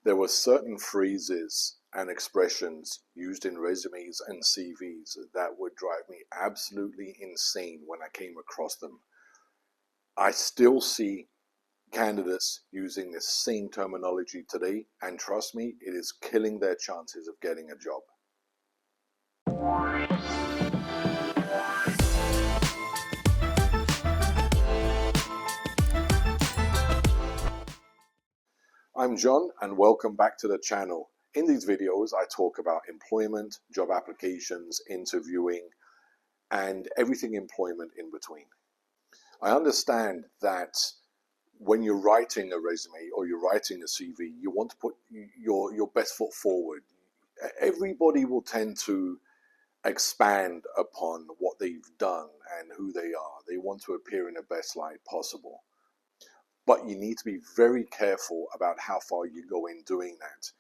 There were certain phrases and expressions used in resumes and CVs that would drive me absolutely insane when I came across them. I still see candidates using this same terminology today, and trust me, it is killing their chances of getting a job. I'm John, and welcome back to the channel. In these videos, I talk about employment, job applications, interviewing, and everything employment in between. I understand that when you're writing a resume or you're writing a CV, you want to put your best foot forward. Everybody will tend to expand upon what they've done and who they are. They want to appear in the best light possible. But you need to be very careful about how far you go in doing that.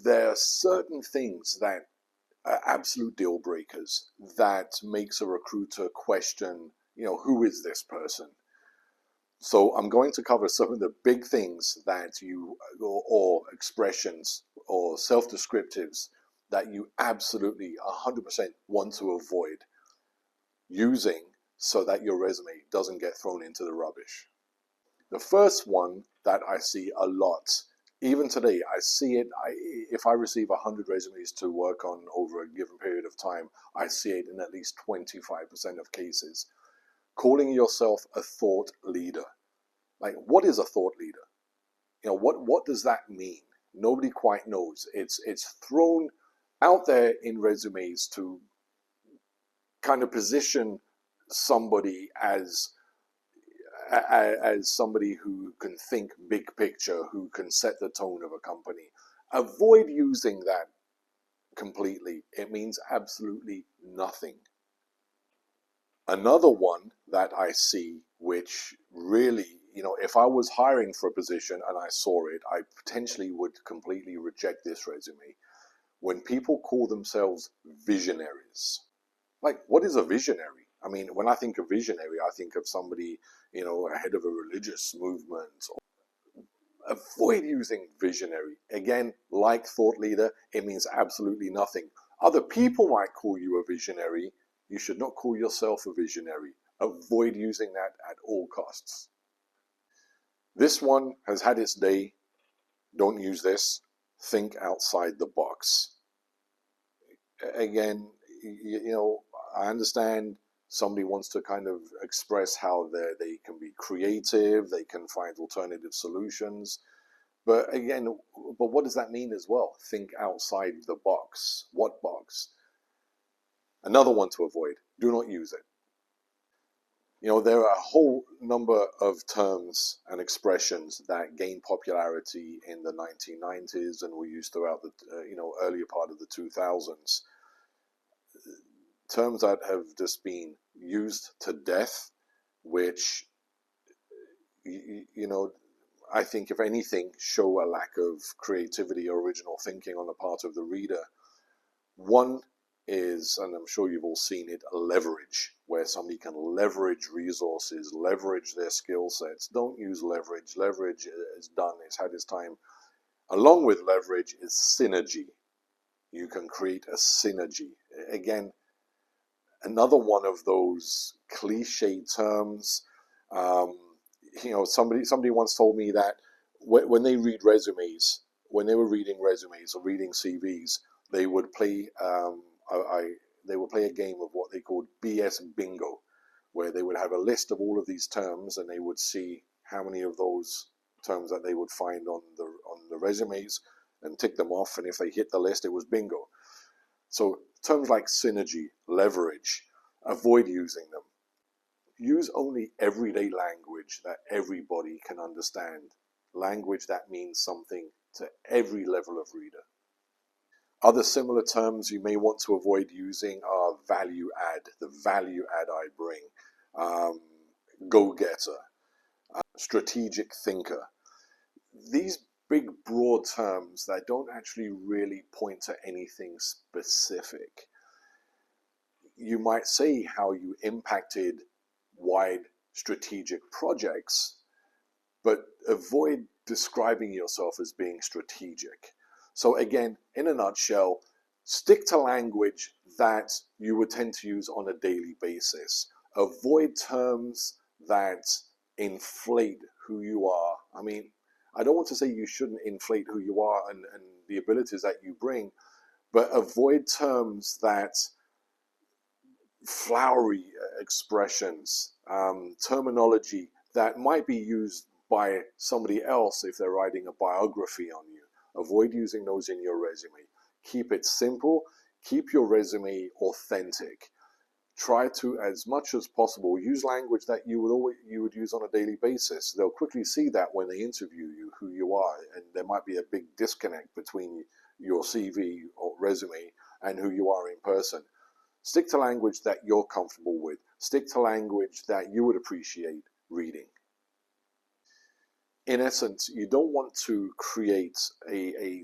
There are certain things that are absolute deal breakers that makes a recruiter question, who is this person? So I'm going to cover some of the big things that or expressions or self-descriptives that you absolutely 100% want to avoid using so that your resume doesn't get thrown into the rubbish. The first one that I see a lot, even today, I see it, if I receive 100 resumes to work on over a given period of time, I see it in at least 25% of cases. Calling yourself a thought leader. Like, what is a thought leader? What does that mean? Nobody quite knows. It's thrown out there in resumes to kind of position somebody as somebody who can think big picture, who can set the tone of a company. Avoid using that completely. It means absolutely nothing. Another one that I see, which really, if I was hiring for a position and I saw it, I potentially would completely reject this resume. When people call themselves visionaries. Like, what is a visionary? I mean, when I think of visionary, I think of somebody, ahead of a religious movement. Avoid using visionary. Again, like thought leader, it means absolutely nothing. Other people might call you a visionary. You should not call yourself a visionary. Avoid using that at all costs. This one has had its day. Don't use this. Think outside the box. Again, I understand somebody wants to kind of express how they can be creative, they can find alternative solutions. But again, what does that mean as well? Think outside the box. What box? Another one to avoid. Do not use it. There are a whole number of terms and expressions that gained popularity in the 1990s and were used throughout the earlier part of the 2000s. Terms that have just been used to death, which, I think, if anything, show a lack of creativity or original thinking on the part of the reader. One is, and I'm sure you've all seen it, leverage, where somebody can leverage resources, leverage their skill sets. Don't use leverage. Leverage is done. It's had its time. Along with leverage is synergy. You can create a synergy. Again, another one of those cliche terms. Somebody once told me that when they read resumes, when they were reading resumes or reading CVs, they would play a game of what they called BS bingo, where they would have a list of all of these terms and they would see how many of those terms that they would find on the resumes and tick them off, and if they hit the list, it was bingo. So terms like synergy, leverage, avoid using them. Use only everyday language that everybody can understand. Language that means something to every level of reader. Other similar terms you may want to avoid using are value add, the value add I bring, go-getter, strategic thinker. These big, broad terms that don't actually really point to anything specific. You might say how you impacted wide strategic projects, but avoid describing yourself as being strategic. So again, in a nutshell, stick to language that you would tend to use on a daily basis. Avoid terms that inflate who you are. I mean, I don't want to say you shouldn't inflate who you are and the abilities that you bring, but avoid terms that flowery expressions, terminology that might be used by somebody else if they're writing a biography on you. Avoid using those in your resume. Keep it simple. Keep your resume authentic. Try to, as much as possible, use language that you would use on a daily basis. They'll quickly see that when they interview you, who you are, and there might be a big disconnect between your CV or resume and who you are in person. Stick to language that you're comfortable with. Stick to language that you would appreciate reading. In essence, you don't want to create a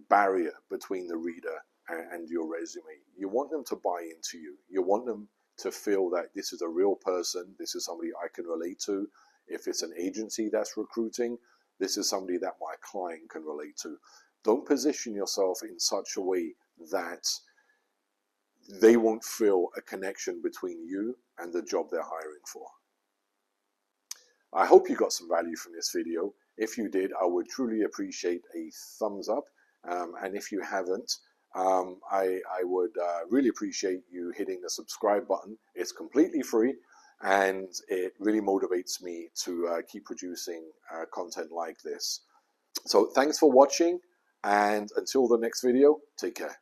barrier between the reader and your resume. You want them to buy into you. You want them to feel that this is a real person. This is somebody I can relate to. If it's an agency that's recruiting, this is somebody that my client can relate to. Don't position yourself in such a way that they won't feel a connection between you and the job they're hiring for. I hope you got some value from this video. If you did, I would truly appreciate a thumbs up. And if you haven't, I would really appreciate you hitting the subscribe button. It's completely free and it really motivates me to keep producing content like this. So thanks for watching, and until the next video, take care.